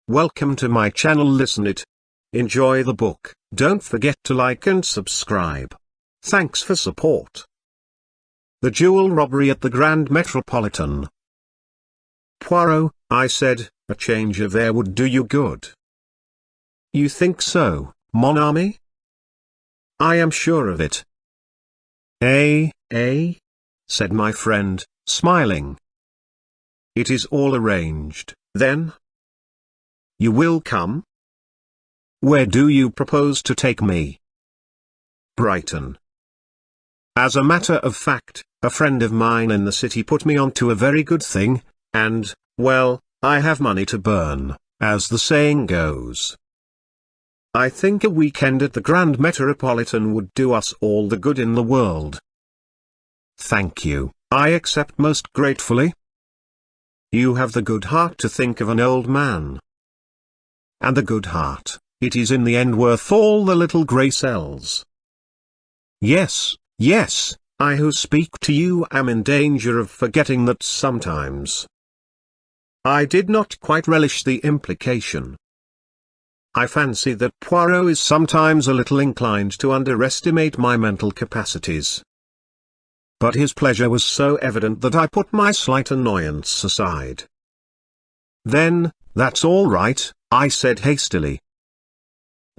welcome to my channel. Listen it. Enjoy the book. Don't forget to like and subscribe. Thanks for support. The Jewel Robbery at the Grand Metropolitan. Poirot, I said, a change of air would do you good. You think so, mon ami? I am sure of it. Eh, said my friend, smiling. It is all arranged, then? You will come? Where do you propose to take me? Brighton. As a matter of fact, a friend of mine in the city put me on to a very good thing, and, well, I have money to burn, as the saying goes. I think a weekend at the Grand Metropolitan would do us all the good in the world. Thank you, I accept most gratefully. You have the good heart to think of an old man. And the good heart, it is in the end worth all the little grey cells. Yes, I who speak to you am in danger of forgetting that sometimes. I did not quite relish the implication. I fancy that Poirot is sometimes a little inclined to underestimate my mental capacities. But his pleasure was so evident that I put my slight annoyance aside. Then, that's all right, I said hastily.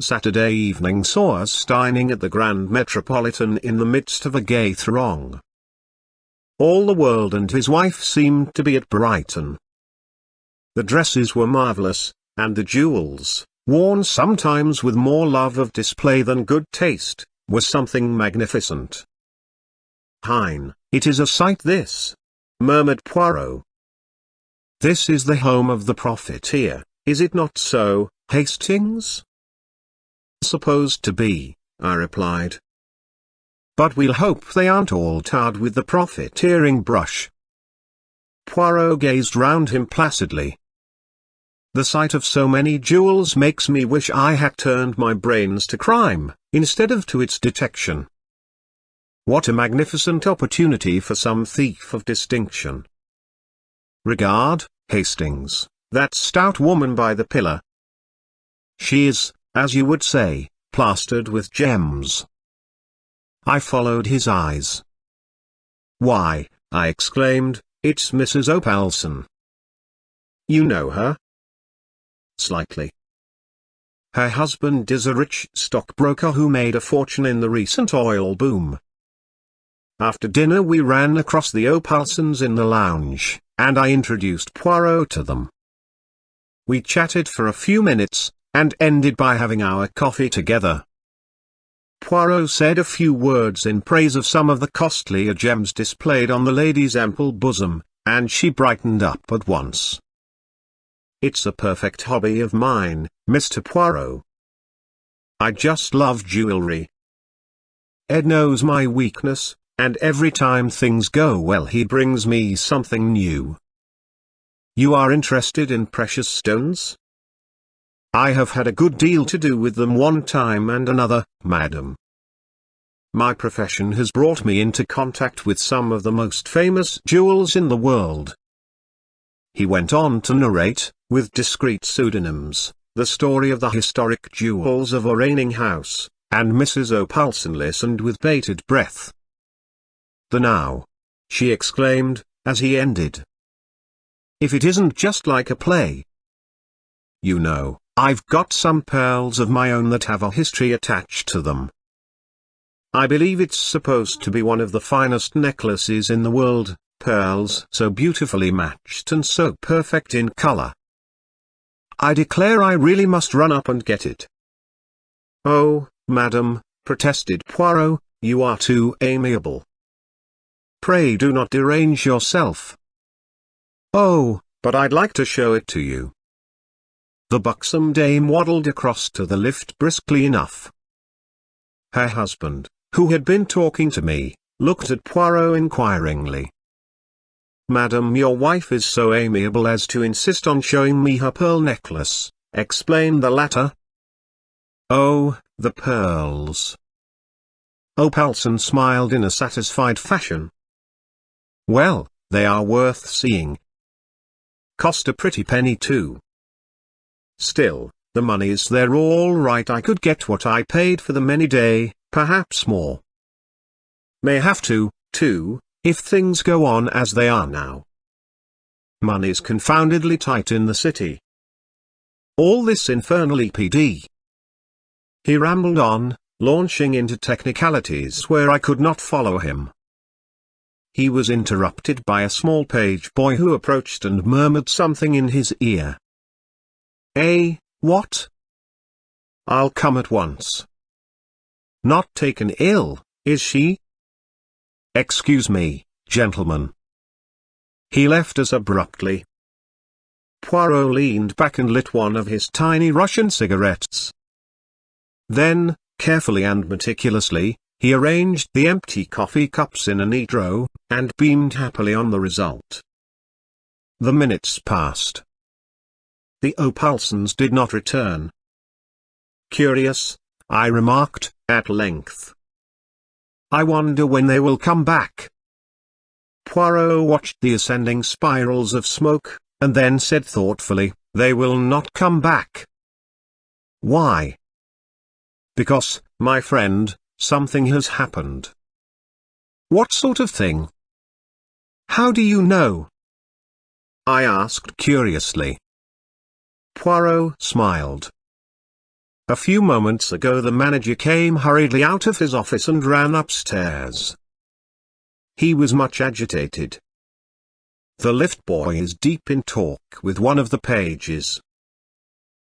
Saturday evening saw us dining at the Grand Metropolitan in the midst of a gay throng. All the world and his wife seemed to be at Brighton. The dresses were marvellous, and the jewels, worn sometimes with more love of display than good taste, were something magnificent. Hein, it is a sight this, murmured Poirot. This is the home of the profiteer, is it not so, Hastings? Supposed to be, I replied. But we'll hope they aren't all tarred with the profiteering brush. Poirot gazed round him placidly. The sight of so many jewels makes me wish I had turned my brains to crime, instead of to its detection. What a magnificent opportunity for some thief of distinction. Regard, Hastings, that stout woman by the pillar. She is, as you would say, plastered with gems. I followed his eyes. Why, I exclaimed, it's Mrs. Opalson. You know her? Slightly. Her husband is a rich stockbroker who made a fortune in the recent oil boom. After dinner we ran across the Opalsons in the lounge, and I introduced Poirot to them. We chatted for a few minutes, and ended by having our coffee together. Poirot said a few words in praise of some of the costlier gems displayed on the lady's ample bosom, and she brightened up at once. It's a perfect hobby of mine, Mr. Poirot. I just love jewelry. Ed knows my weakness, and every time things go well he brings me something new. You are interested in precious stones? I have had a good deal to do with them one time and another, madam. My profession has brought me into contact with some of the most famous jewels in the world. He went on to narrate, with discreet pseudonyms, the story of the historic jewels of Oraining House, and Mrs. Opalson listened with bated breath. The now! She exclaimed, as he ended. If it isn't just like a play! You know, I've got some pearls of my own that have a history attached to them. I believe it's supposed to be one of the finest necklaces in the world, pearls so beautifully matched and so perfect in color. I declare I really must run up and get it. Oh, madam, protested Poirot, you are too amiable. Pray do not derange yourself. Oh, but I'd like to show it to you. The buxom dame waddled across to the lift briskly enough. Her husband, who had been talking to me, looked at Poirot inquiringly. Madam, your wife is so amiable as to insist on showing me her pearl necklace, explained the latter. Oh, the pearls. Opalson smiled in a satisfied fashion. Well, they are worth seeing. Cost a pretty penny too. Still, the money's there all right. I could get what I paid for them any day, perhaps more. May have to, too, if things go on as they are now. Money's confoundedly tight in the city. All this infernal EPD. He rambled on, launching into technicalities where I could not follow him. He was interrupted by a small page boy who approached and murmured something in his ear. What? I'll come at once. Not taken ill, is she? Excuse me, gentlemen. He left us abruptly. Poirot leaned back and lit one of his tiny Russian cigarettes. Then, carefully and meticulously, he arranged the empty coffee cups in a neat row, and beamed happily on the result. The minutes passed. The Opalsons did not return. Curious, I remarked, at length. I wonder when they will come back. Poirot watched the ascending spirals of smoke, and then said thoughtfully, they will not come back. Why? Because, my friend, something has happened. What sort of thing? How do you know? I asked curiously. Poirot smiled. A few moments ago the manager came hurriedly out of his office and ran upstairs. He was much agitated. The lift boy is deep in talk with one of the pages.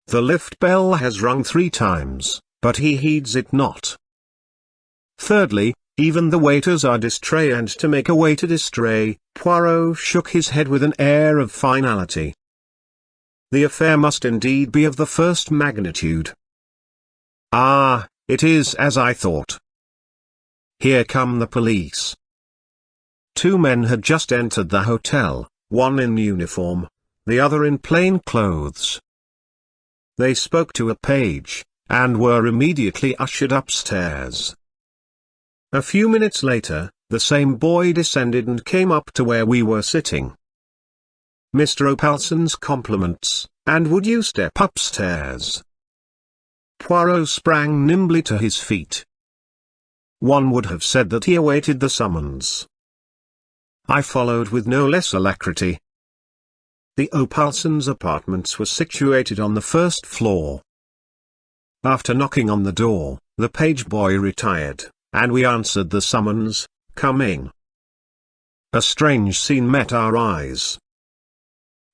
The lift bell has rung 3 times, but he heeds it not. Thirdly, even the waiters are distrait, and to make a waiter distrait, Poirot shook his head with an air of finality. The affair must indeed be of the first magnitude. Ah, it is as I thought. Here come the police. 2 men had just entered the hotel, one in uniform, the other in plain clothes. They spoke to a page, and were immediately ushered upstairs. A few minutes later, the same boy descended and came up to where we were sitting. Mr. Opalson's compliments, and would you step upstairs? Poirot sprang nimbly to his feet. One would have said that he awaited the summons. I followed with no less alacrity. The Opalsons' apartments were situated on the 1st floor. After knocking on the door, the page boy retired, and we answered the summons, "Come in." A strange scene met our eyes.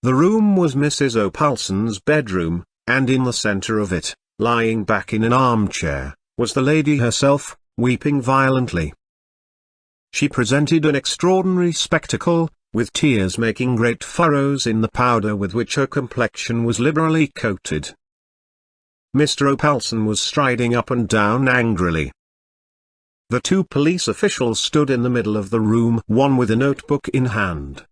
The room was Mrs. Opalson's bedroom, and in the center of it, lying back in an armchair, was the lady herself, weeping violently. She presented an extraordinary spectacle, with tears making great furrows in the powder with which her complexion was liberally coated. Mr. Opalson was striding up and down angrily. The 2 police officials stood in the middle of the room, one with a notebook in hand.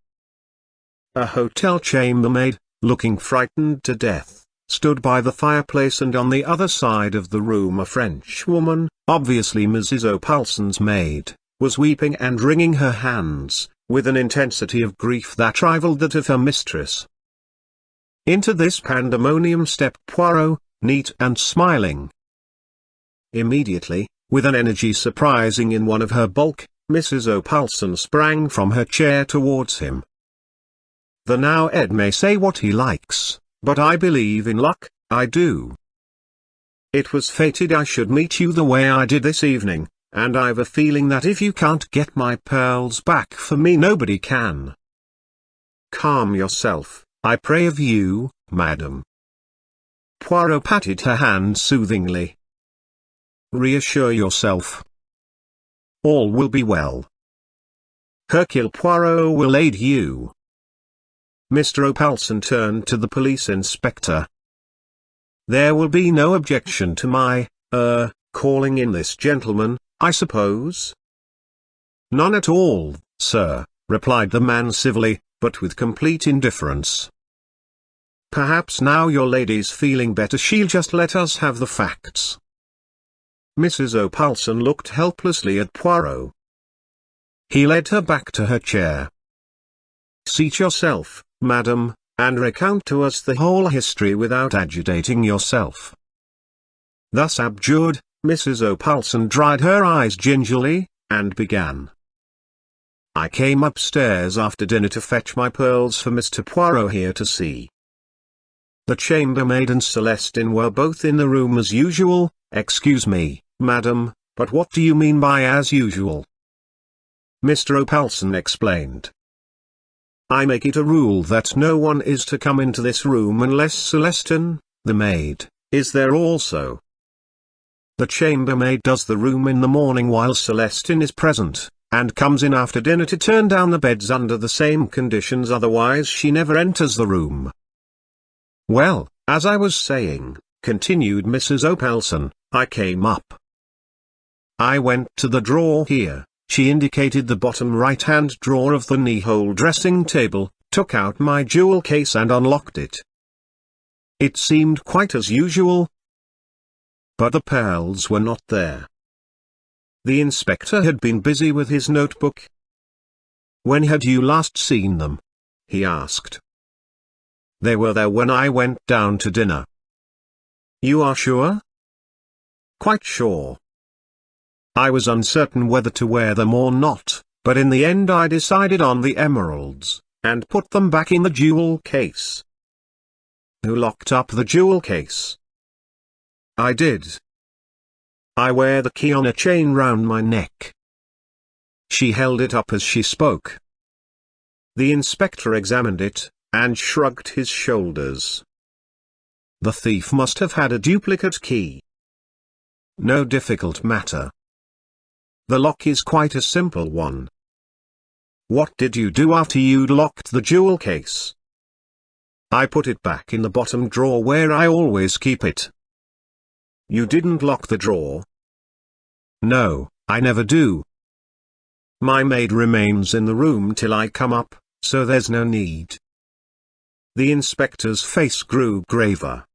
A hotel chambermaid, looking frightened to death, stood by the fireplace, and on the other side of the room a Frenchwoman, obviously Mrs. Opalson's maid, was weeping and wringing her hands, with an intensity of grief that rivaled that of her mistress. Into this pandemonium stepped Poirot, neat and smiling. Immediately, with an energy surprising in one of her bulk, Mrs. Opalson sprang from her chair towards him. The now Ed may say what he likes, but I believe in luck, I do. It was fated I should meet you the way I did this evening, and I've a feeling that if you can't get my pearls back for me, nobody can. Calm yourself, I pray of you, madam. Poirot patted her hand soothingly. Reassure yourself. All will be well. Hercule Poirot will aid you. Mr. Opalson turned to the police inspector. There will be no objection to my, calling in this gentleman, I suppose? None at all, sir, replied the man civilly, but with complete indifference. Perhaps now your lady's feeling better, she'll just let us have the facts. Mrs. Opalson looked helplessly at Poirot. He led her back to her chair. Seat yourself, madam, and recount to us the whole history without agitating yourself." Thus abjured, Mrs. O'Pulson dried her eyes gingerly, and began. "I came upstairs after dinner to fetch my pearls for Mr. Poirot here to see. The chambermaid and Celestine were both in the room as usual." "Excuse me, madam, but what do you mean by as usual?" Mr. O'Pulson explained. "I make it a rule that no one is to come into this room unless Celestine, the maid, is there also. The chambermaid does the room in the morning while Celestine is present, and comes in after dinner to turn down the beds under the same conditions, otherwise she never enters the room." "Well, as I was saying," continued Mrs. O'Pulson, "I came up. I went to the drawer here," she indicated the bottom right-hand drawer of the knee-hole dressing table, "took out my jewel case and unlocked it. It seemed quite as usual. But the pearls were not there." The inspector had been busy with his notebook. "When had you last seen them?" he asked. "They were there when I went down to dinner." "You are sure?" "Quite sure. I was uncertain whether to wear them or not, but in the end I decided on the emeralds, and put them back in the jewel case." "Who locked up the jewel case?" "I did. I wear the key on a chain round my neck." She held it up as she spoke. The inspector examined it, and shrugged his shoulders. "The thief must have had a duplicate key. No difficult matter. The lock is quite a simple one." "What did you do after you'd locked the jewel case?" "I put it back in the bottom drawer where I always keep it." "You didn't lock the drawer?" "No, I never do. My maid remains in the room till I come up, so there's no need." The inspector's face grew graver.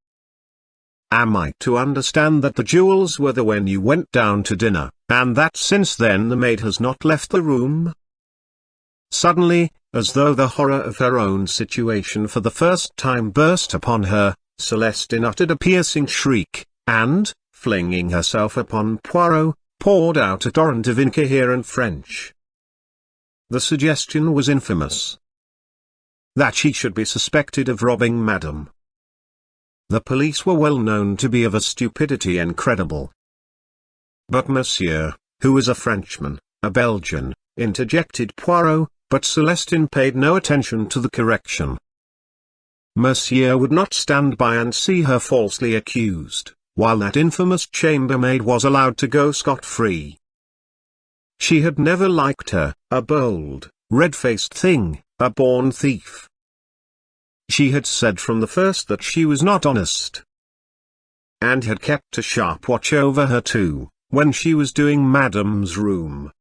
"Am I to understand that the jewels were there when you went down to dinner, and that since then the maid has not left the room?" Suddenly, as though the horror of her own situation for the first time burst upon her, Celestine uttered a piercing shriek, and, flinging herself upon Poirot, poured out a torrent of incoherent French. The suggestion was infamous. That she should be suspected of robbing Madame. The police were well known to be of a stupidity incredible. "But Monsieur, who is a Frenchman, a Belgian," interjected Poirot, but Celestine paid no attention to the correction. Monsieur would not stand by and see her falsely accused, while that infamous chambermaid was allowed to go scot-free. She had never liked her, a bold, red-faced thing, a born thief. She had said from the first that she was not honest, and had kept a sharp watch over her too, when she was doing Madame's room.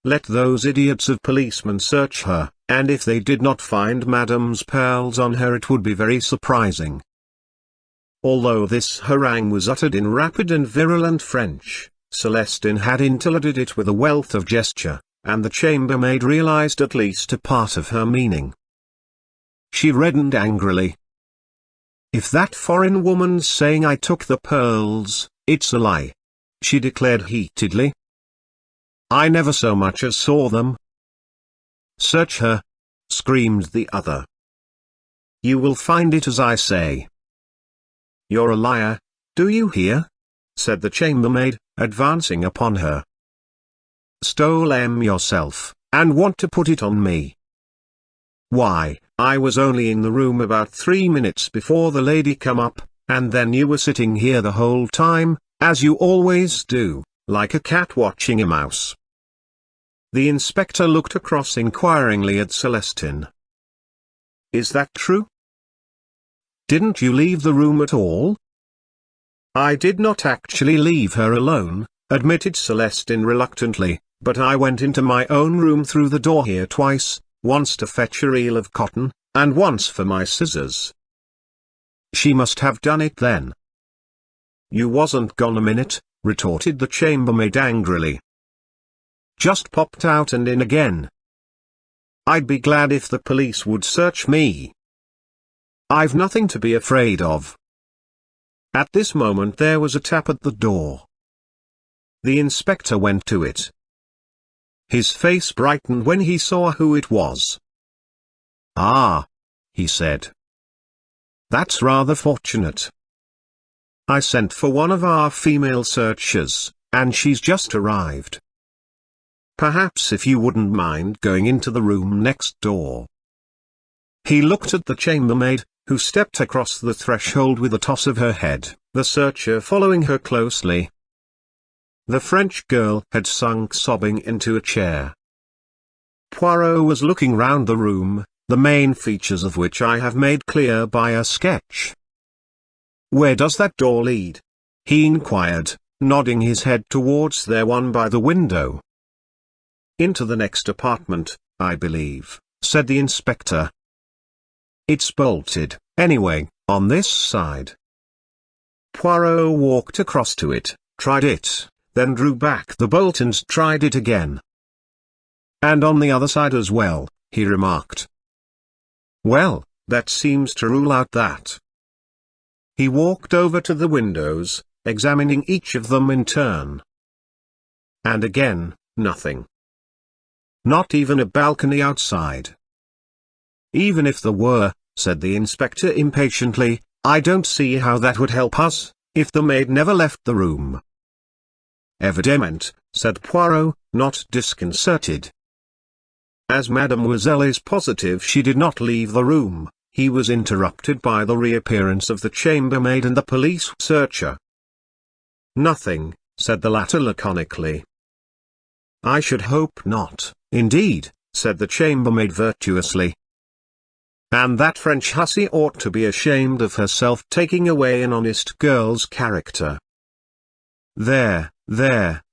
Let those idiots of policemen search her, and if they did not find Madame's pearls on her it would be very surprising. Although this harangue was uttered in rapid and virulent French, Celestine had interlarded it with a wealth of gesture, and the chambermaid realized at least a part of her meaning. She reddened angrily. "If that foreign woman's saying I took the pearls, it's a lie," she declared heatedly. "I never so much as saw them." "Search her!" screamed the other. "You will find it as I say." "You're a liar, do you hear?" said the chambermaid, advancing upon her. "Stole 'em yourself, and want to put it on me." "Why, I was only in the room about 3 minutes before the lady come up, and then you were sitting here the whole time, as you always do, like a cat watching a mouse." The inspector looked across inquiringly at Celestine. "Is that true? Didn't you leave the room at all?" "I did not actually leave her alone," admitted Celestine reluctantly, "but I went into my own room through the door here twice, once to fetch a reel of cotton, and once for my scissors." "She must have done it then." "You wasn't gone a minute," retorted the chambermaid angrily. "Just popped out and in again. I'd be glad if the police would search me. I've nothing to be afraid of." At this moment there was a tap at the door. The inspector went to it. His face brightened when he saw who it was. "Ah," he said. "That's rather fortunate. I sent for one of our female searchers, and she's just arrived. Perhaps if you wouldn't mind going into the room next door." He looked at the chambermaid, who stepped across the threshold with a toss of her head, the searcher following her closely. The French girl had sunk sobbing into a chair. Poirot was looking round the room, the main features of which I have made clear by a sketch. "Where does that door lead?" he inquired, nodding his head towards the one by the window. "Into the next apartment, I believe," said the inspector. "It's bolted, anyway, on this side." Poirot walked across to it, tried it, then drew back the bolt and tried it again. "And on the other side as well," he remarked. "Well, that seems to rule out that." He walked over to the windows, examining each of them in turn. And again, nothing. Not even a balcony outside. "Even if there were," said the inspector impatiently, "I don't see how that would help us, if the maid never left the room." "Evidement," said Poirot, not disconcerted. As Mademoiselle is positive she did not leave the room, he was interrupted by the reappearance of the chambermaid and the police searcher. "Nothing," said the latter laconically. "I should hope not, indeed," said the chambermaid virtuously. "And that French hussy ought to be ashamed of herself taking away an honest girl's character." There,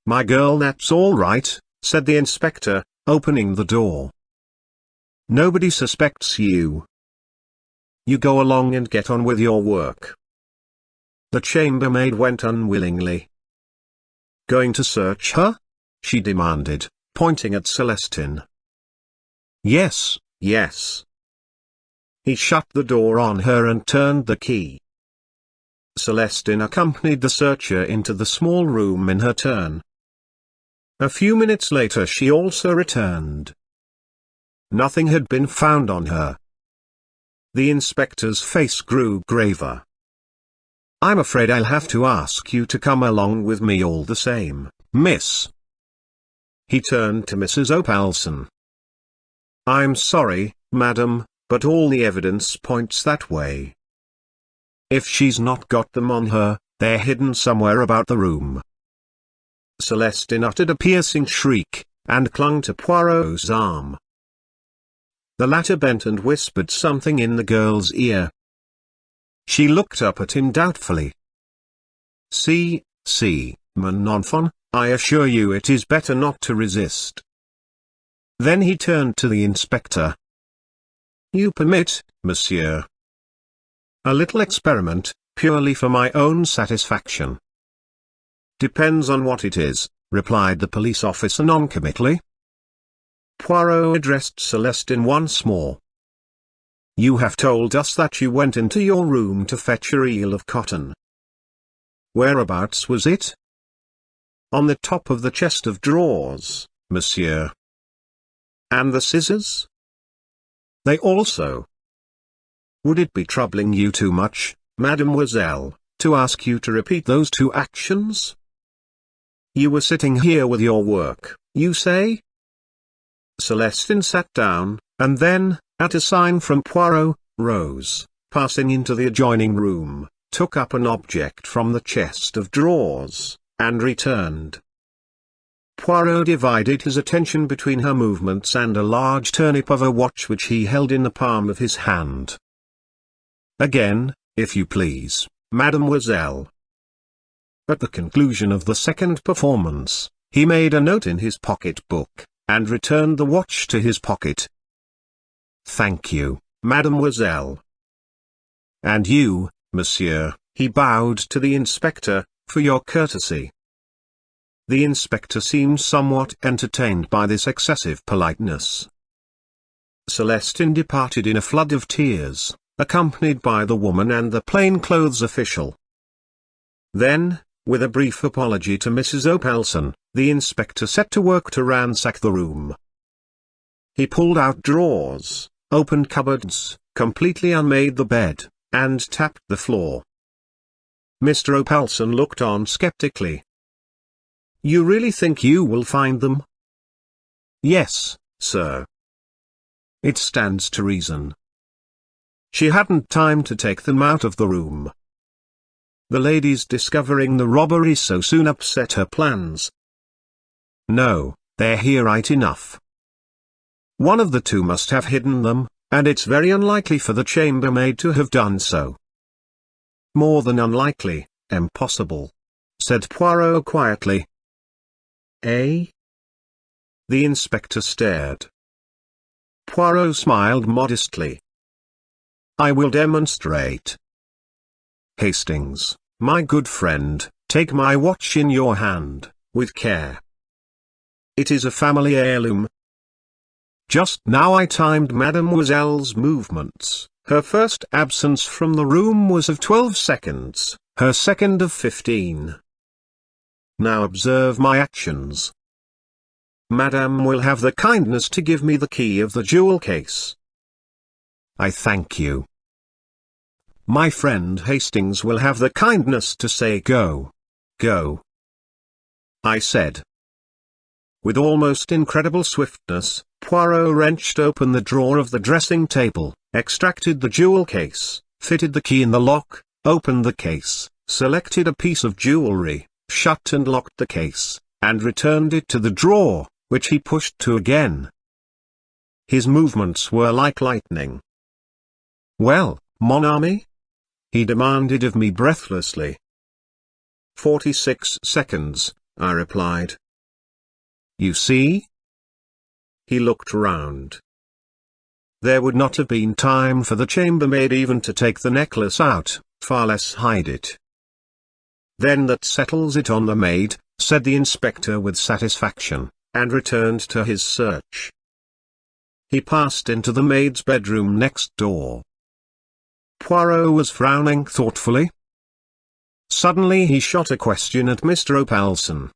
my girl, that's all right," said the inspector, opening the door. "Nobody suspects you. You go along and get on with your work." The chambermaid went unwillingly. "Going to search her?" she demanded, pointing at Celestine. Yes. He shut the door on her and turned the key. Celestine accompanied the searcher into the small room in her turn. A few minutes later she also returned. Nothing had been found on her. The inspector's face grew graver. "I'm afraid I'll have to ask you to come along with me all the same, miss." He turned to Mrs. Opalson. "I'm sorry, madam, but all the evidence points that way. If she's not got them on her, they're hidden somewhere about the room." Celestine uttered a piercing shriek, and clung to Poirot's arm. The latter bent and whispered something in the girl's ear. She looked up at him doubtfully. See, mon enfant, I assure you it is better not to resist." Then he turned to the inspector. "You permit, monsieur?" "A little experiment, purely for my own satisfaction." "Depends on what it is," replied the police officer noncommittally. Poirot addressed Celestine once more. "You have told us that you went into your room to fetch a reel of cotton. Whereabouts was it?" "On the top of the chest of drawers, monsieur." "And the scissors?" "They also." "Would it be troubling you too much, mademoiselle, to ask you to repeat those two actions? You were sitting here with your work, you say?" Celestine sat down, and then, at a sign from Poirot, rose, passing into the adjoining room, took up an object from the chest of drawers, and returned. Poirot divided his attention between her movements and a large turnip of a watch which he held in the palm of his hand. "Again, if you please, mademoiselle." At the conclusion of the second performance, he made a note in his pocket-book, and returned the watch to his pocket. "Thank you, mademoiselle." "And you, monsieur," he bowed to the inspector, "for your courtesy." The inspector seemed somewhat entertained by this excessive politeness. Celestine departed in a flood of tears, accompanied by the woman and the plainclothes official. Then, with a brief apology to Mrs. Opelson, the inspector set to work to ransack the room. He pulled out drawers, opened cupboards, completely unmade the bed, and tapped the floor. Mr. Opelson looked on skeptically. "You really think you will find them?" "Yes, sir. It stands to reason." She hadn't time to take them out of the room. The ladies discovering the robbery so soon upset her plans. "No, they're here right enough. One of the two must have hidden them, and it's very unlikely for the chambermaid to have done so." "More than unlikely, impossible," said Poirot quietly. "Eh?" The inspector stared. Poirot smiled modestly. "I will demonstrate. Hastings, my good friend, take my watch in your hand, with care. It is a family heirloom. Just now I timed Mademoiselle's movements. Her first absence from the room was of 12 seconds, her second of 15. Now observe my actions. Madame will have the kindness to give me the key of the jewel case." "I thank you." "My friend Hastings will have the kindness to say go. Go." I said. With almost incredible swiftness, Poirot wrenched open the drawer of the dressing table, extracted the jewel case, fitted the key in the lock, opened the case, selected a piece of jewelry, shut and locked the case, and returned it to the drawer, which he pushed to again. His movements were like lightning. "Well, mon ami?" he demanded of me breathlessly. 46 seconds, I replied. "You see?" He looked round. There would not have been time for the chambermaid even to take the necklace out, far less hide it. "Then that settles it on the maid," said the inspector with satisfaction, and returned to his search. He passed into the maid's bedroom next door. Poirot was frowning thoughtfully. Suddenly he shot a question at Mr. Opelson.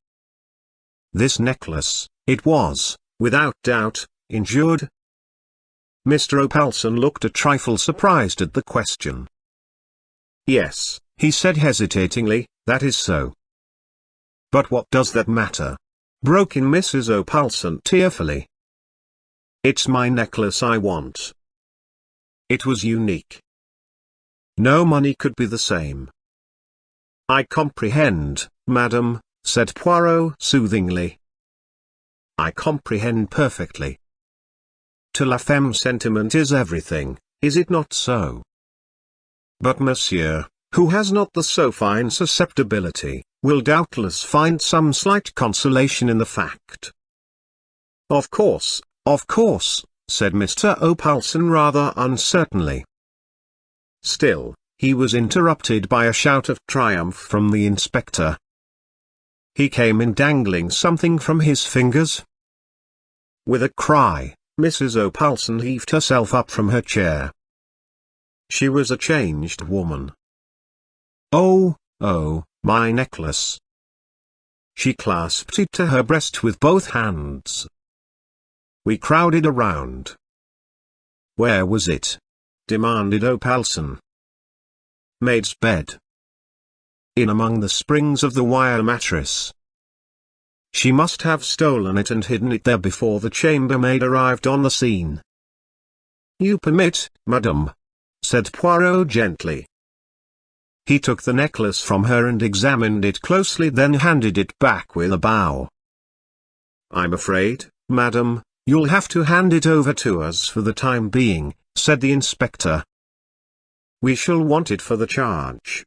"This necklace, it was, without doubt, injured?" Mr. Opelson looked a trifle surprised at the question. "Yes," he said hesitatingly, "that is so." "But what does that matter?" broke in Mrs. Opelson tearfully. "It's my necklace I want. It was unique. No money could be the same." "I comprehend, madam," said Poirot soothingly. "I comprehend perfectly. To la femme sentiment is everything, is it not so? But monsieur, who has not the so fine susceptibility, will doubtless find some slight consolation in the fact." Of course," said Mr. Opelson rather uncertainly. Still, he was interrupted by a shout of triumph from the inspector. He came in dangling something from his fingers. With a cry, Mrs. Opelson heaved herself up from her chair. She was a changed woman. "Oh, my necklace!" She clasped it to her breast with both hands. We crowded around. "Where was it?" demanded Opelson. "Maid's bed. In among the springs of the wire mattress. She must have stolen it and hidden it there before the chambermaid arrived on the scene." "You permit, madame?" said Poirot gently. He took the necklace from her and examined it closely, then handed it back with a bow. "I'm afraid, madame, you'll have to hand it over to us for the time being," said the inspector. "We shall want it for the charge.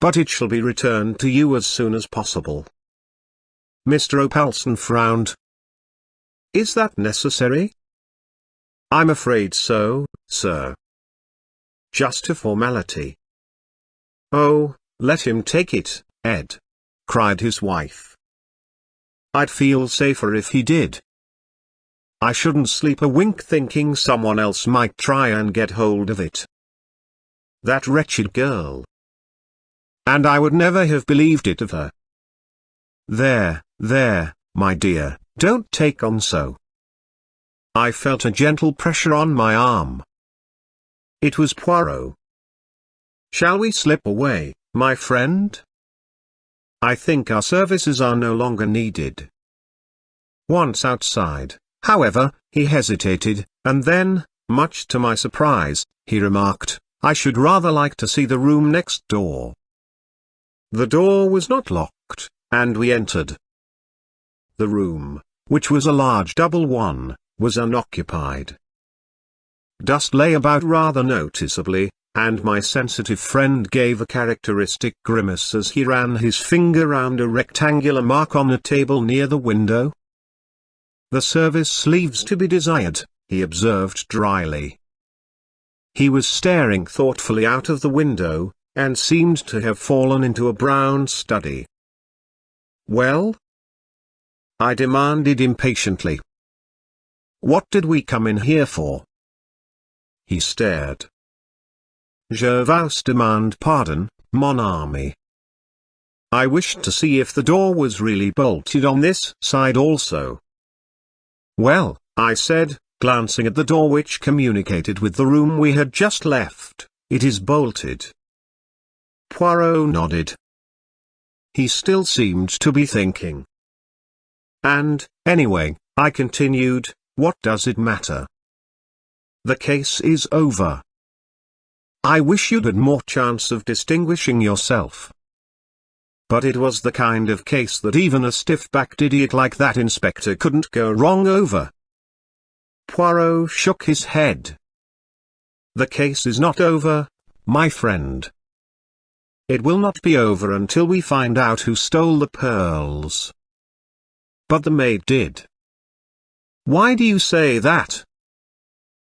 But it shall be returned to you as soon as possible." Mr. Opelson frowned. "Is that necessary?" "I'm afraid so, sir. Just a formality." "Oh, let him take it, Ed," cried his wife. "I'd feel safer if he did." I shouldn't sleep a wink thinking someone else might try and get hold of it. That wretched girl. And I would never have believed it of her. There, my dear, don't take on so. I felt a gentle pressure on my arm. It was Poirot. Shall we slip away, my friend? I think our services are no longer needed. Once outside, however, he hesitated, and then, much to my surprise, he remarked, I should rather like to see the room next door. The door was not locked, and we entered. The room, which was a large double one, was unoccupied. Dust lay about rather noticeably, and my sensitive friend gave a characteristic grimace as he ran his finger round a rectangular mark on a table near the window. The service leaves to be desired, he observed dryly. He was staring thoughtfully out of the window, and seemed to have fallen into a brown study. Well? I demanded impatiently. What did we come in here for? He stared. Je vous demande pardon, mon ami. I wished to see if the door was really bolted on this side also. Well, I said, glancing at the door which communicated with the room we had just left, it is bolted. Poirot nodded. He still seemed to be thinking. And, anyway, I continued, what does it matter? The case is over. I wish you'd had more chance of distinguishing yourself. But it was the kind of case that even a stiff-backed idiot like that inspector couldn't go wrong over. Poirot shook his head. The case is not over, my friend. It will not be over until we find out who stole the pearls. But the maid did. Why do you say that?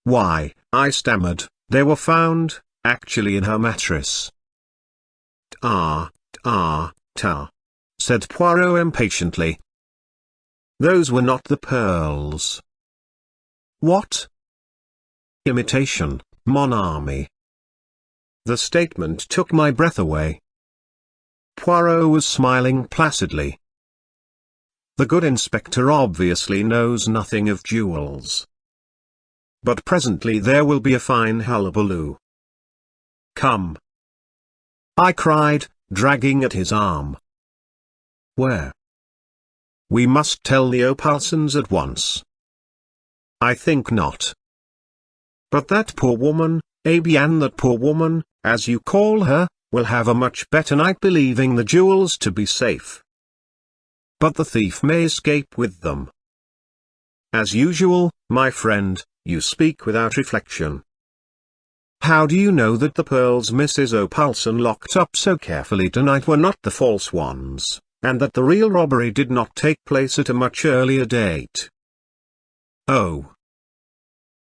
Why, I stammered, they were found, actually in her mattress. Ta, said Poirot impatiently. Those were not the pearls. What? Imitation, mon ami. The statement took my breath away. Poirot was smiling placidly. The good inspector obviously knows nothing of jewels. But presently there will be a fine hullabaloo. Come. I cried, dragging at his arm. Where? We must tell the Opalsons at once. I think not. But that poor woman, Abian, that poor woman, as you call her, will have a much better night believing the jewels to be safe. But the thief may escape with them. As usual, my friend, you speak without reflection. How do you know that the pearls Mrs. Opalson locked up so carefully tonight were not the false ones, and that the real robbery did not take place at a much earlier date? Oh,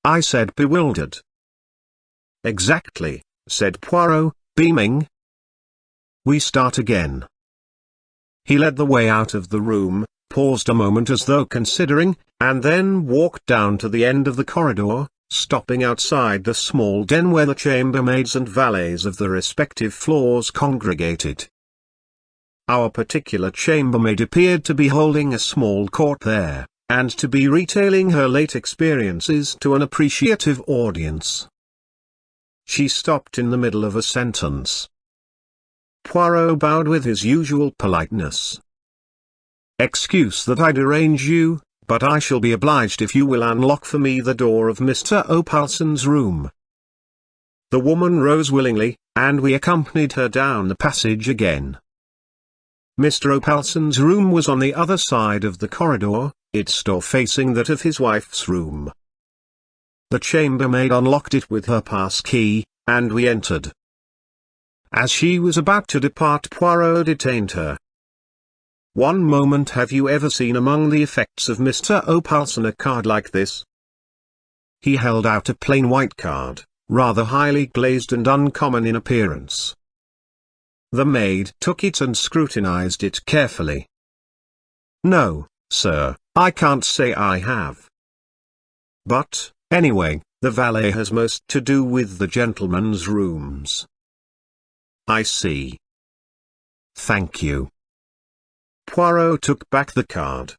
I said, bewildered. Exactly, said Poirot, beaming. We start again. He led the way out of the room, paused a moment as though considering, and then walked down to the end of the corridor, stopping outside the small den where the chambermaids and valets of the respective floors congregated. Our particular chambermaid appeared to be holding a small court there, and to be retailing her late experiences to an appreciative audience. She stopped in the middle of a sentence. Poirot bowed with his usual politeness. Excuse that I derange you, but I shall be obliged if you will unlock for me the door of Mr. Opalson's room. The woman rose willingly, and we accompanied her down the passage again. Mr. Opalson's room was on the other side of the corridor, its door facing that of his wife's room. The chambermaid unlocked it with her pass key, and we entered. As she was about to depart, Poirot detained her. One moment, have you ever seen among the effects of Mr. Opalson a card like this? He held out a plain white card, rather highly glazed and uncommon in appearance. The maid took it and scrutinized it carefully. No, sir, I can't say I have. But, anyway, the valet has most to do with the gentlemen's rooms. I see. Thank you. Poirot took back the card.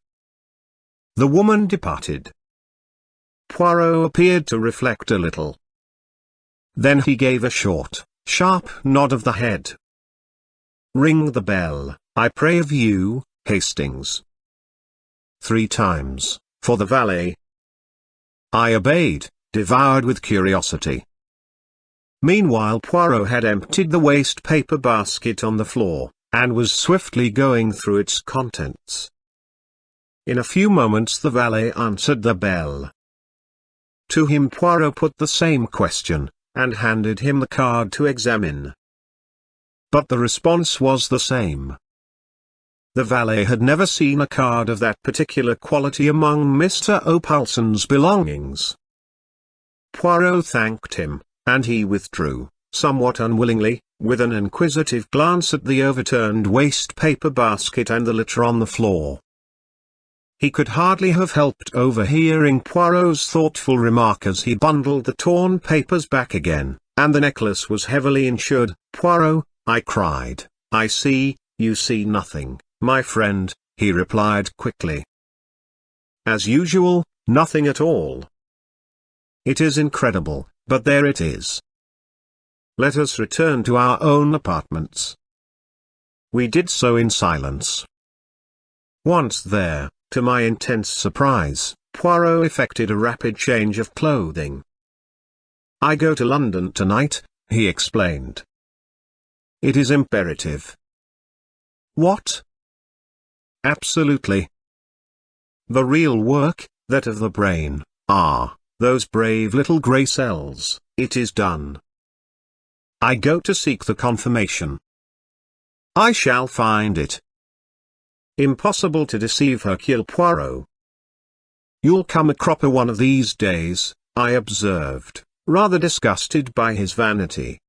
The woman departed. Poirot appeared to reflect a little. Then he gave a short, sharp nod of the head. Ring the bell, I pray of you, Hastings. 3 times, for the valet. I obeyed, devoured with curiosity. Meanwhile Poirot had emptied the waste paper basket on the floor, and was swiftly going through its contents. In a few moments the valet answered the bell. To him Poirot put the same question, and handed him the card to examine. But the response was the same. The valet had never seen a card of that particular quality among Mr. Opalson's belongings. Poirot thanked him, and he withdrew, somewhat unwillingly, with an inquisitive glance at the overturned waste paper basket and the litter on the floor. He could hardly have helped overhearing Poirot's thoughtful remark as he bundled the torn papers back again, and the necklace was heavily insured. "Poirot," I cried, "I see, you see nothing, my friend," he replied quickly. "As usual, nothing at all." "It is incredible, but there it is. Let us return to our own apartments." We did so in silence. Once there, to my intense surprise, Poirot effected a rapid change of clothing. "I go to London tonight," he explained. "It is imperative." "What?" "Absolutely. The real work, that of the brain, those brave little grey cells, it is done. I go to seek the confirmation. I shall find it." "Impossible to deceive Hercule Poirot." "You'll come a cropper one of these days," I observed, rather disgusted by his vanity.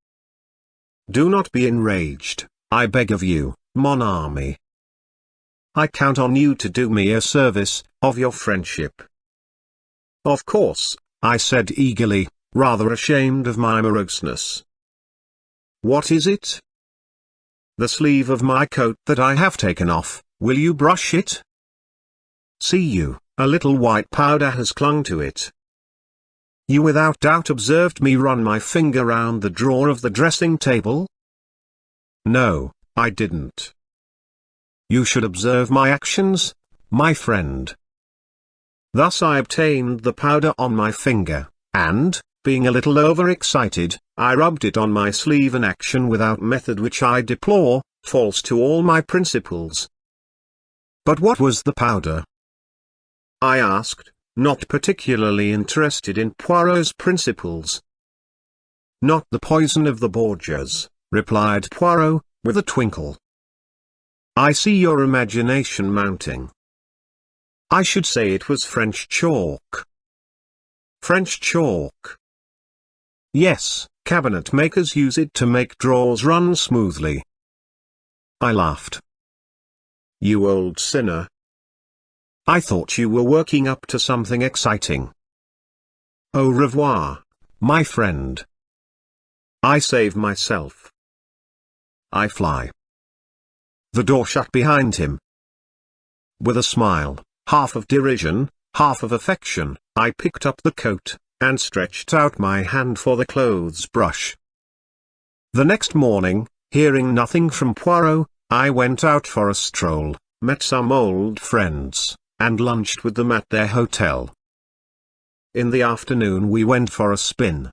"Do not be enraged, I beg of you, mon ami. I count on you to do me a service, of your friendship." "Of course," I said eagerly, rather ashamed of my moroseness. "What is it?" "The sleeve of my coat that I have taken off. Will you brush it? See you, a little white powder has clung to it." "You without doubt observed me run my finger round the drawer of the dressing table?" "No, I didn't." "You should observe my actions, my friend." Thus I obtained the powder on my finger, and, being a little overexcited, I rubbed it on my sleeve, an action without method which I deplore, false to all my principles. "But what was the powder?" I asked, not particularly interested in Poirot's principles. "Not the poison of the Borgias," replied Poirot, with a twinkle. "I see your imagination mounting." "I should say it was French chalk." "French chalk?" "Yes, cabinet makers use it to make drawers run smoothly." I laughed. "You old sinner. I thought you were working up to something exciting. Au revoir, my friend. I save myself. I fly." The door shut behind him. With a smile, half of derision, half of affection, I picked up the coat, and stretched out my hand for the clothes brush. The next morning, hearing nothing from Poirot, I went out for a stroll, met some old friends, and lunched with them at their hotel. In the afternoon we went for a spin.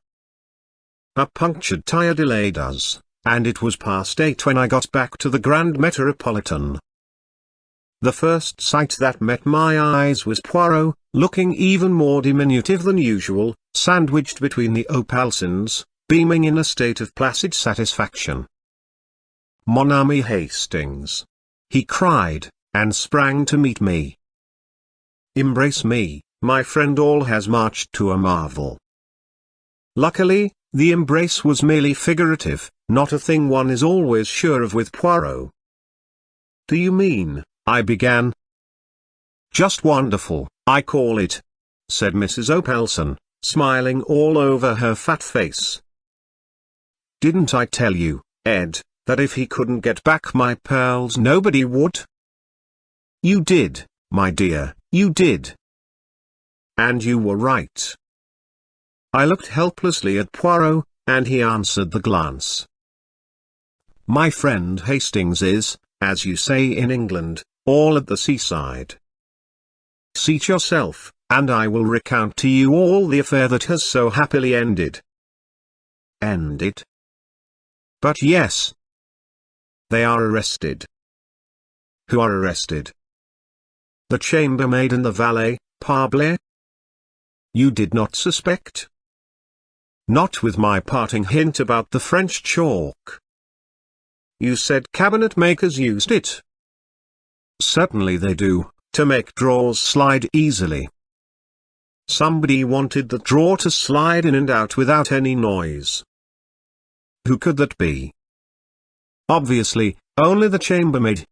A punctured tire delayed us, and it was past 8 when I got back to the Grand Metropolitan. The first sight that met my eyes was Poirot, looking even more diminutive than usual, sandwiched between the Opalsons, beaming in a state of placid satisfaction. "Mon ami Hastings!" he cried, and sprang to meet me. "Embrace me, my friend, all has marched to a marvel." Luckily, the embrace was merely figurative, not a thing one is always sure of with Poirot. "Do you mean," I began. "Just wonderful, I call it. said Mrs. Opelson, smiling all over her fat face. "Didn't I tell you, Ed, that if he couldn't get back my pearls nobody would?" "You did, my dear, you did. And you were right." I looked helplessly at Poirot, and he answered the glance. "My friend Hastings is, as you say in England, all at the seaside. Seat yourself, and I will recount to you all the affair that has so happily ended." "Ended?" "But yes. They are arrested." "Who are arrested?" "The chambermaid and the valet, parbleu." "You did not suspect?" "Not with my parting hint about the French chalk." "You said cabinet makers used it." "Certainly they do, to make drawers slide easily." "Somebody wanted the drawer to slide in and out without any noise." "Who could that be?" "Obviously, only the chambermaid."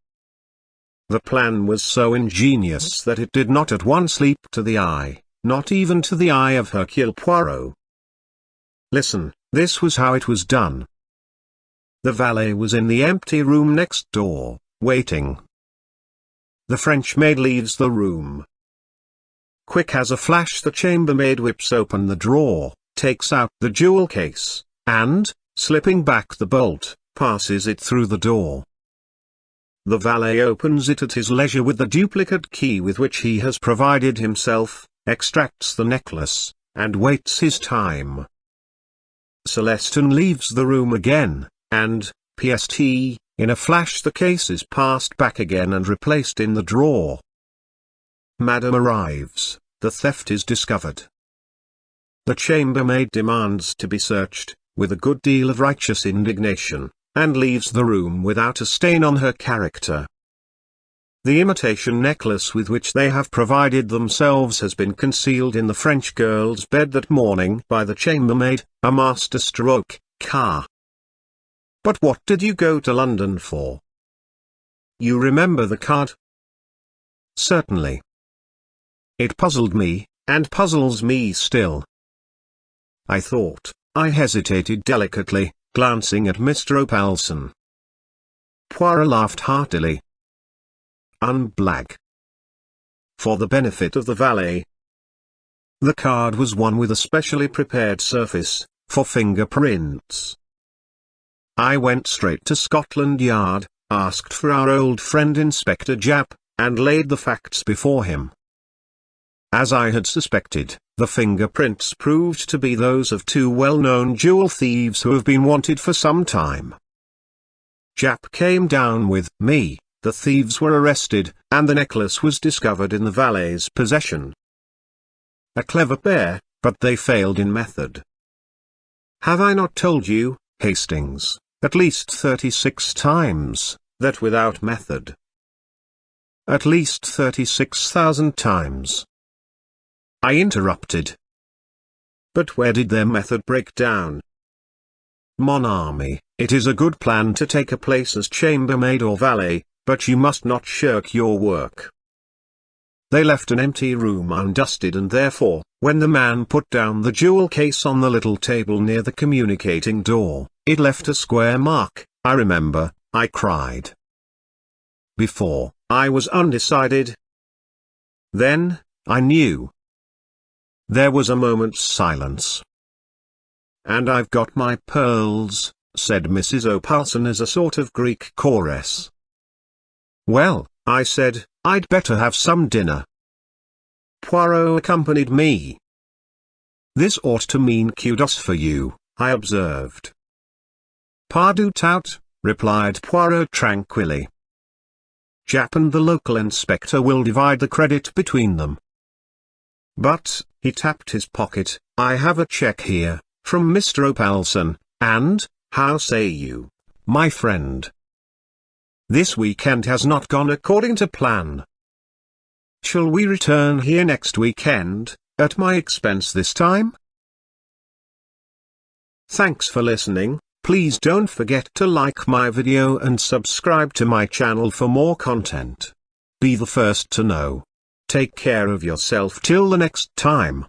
The plan was so ingenious that it did not at once leap to the eye, not even to the eye of Hercule Poirot. Listen, this was how it was done. The valet was in the empty room next door, waiting. The French maid leaves the room. Quick as a flash the chambermaid whips open the drawer, takes out the jewel case, and, slipping back the bolt, passes it through the door. The valet opens it at his leisure with the duplicate key with which he has provided himself, extracts the necklace, and waits his time. Celestin leaves the room again, and, PST, in a flash the case is passed back again and replaced in the drawer. Madame arrives, the theft is discovered. The chambermaid demands to be searched, with a good deal of righteous indignation, and leaves the room without a stain on her character. The imitation necklace with which they have provided themselves has been concealed in the French girl's bed that morning by the chambermaid, a master stroke, car. But what did you go to London for? You remember the card? Certainly. It puzzled me, and puzzles me still. I thought. I hesitated delicately, glancing at Mr. Opelson. Poirot laughed heartily. Unblag. For the benefit of the valet. The card was one with a specially prepared surface, for fingerprints. I went straight to Scotland Yard, asked for our old friend Inspector Japp, and laid the facts before him. As I had suspected, the fingerprints proved to be those of two well-known jewel thieves who have been wanted for some time. Japp came down with me, the thieves were arrested, and the necklace was discovered in the valet's possession. A clever pair, but they failed in method. Have I not told you, Hastings, at least 36 times, that without method? At least 36,000 times. I interrupted. But where did their method break down? Mon ami, it is a good plan to take a place as chambermaid or valet, but you must not shirk your work. They left an empty room undusted, and therefore, when the man put down the jewel case on the little table near the communicating door, it left a square mark. I remember, I cried. Before, I was undecided. Then, I knew. There was a moment's silence. And I've got my pearls, said Mrs. Opelson as a sort of Greek chorus. Well, I said, I'd better have some dinner. Poirot accompanied me. This ought to mean kudos for you, I observed. Pas du tout, replied Poirot tranquilly. Japp and the local inspector will divide the credit between them. But, he tapped his pocket, I have a check here, from Mr. Opelson, and, how say you, my friend? This weekend has not gone according to plan. Shall we return here next weekend, at my expense this time? Thanks for listening. Please don't forget to like my video and subscribe to my channel for more content. Be the first to know. Take care of yourself till the next time.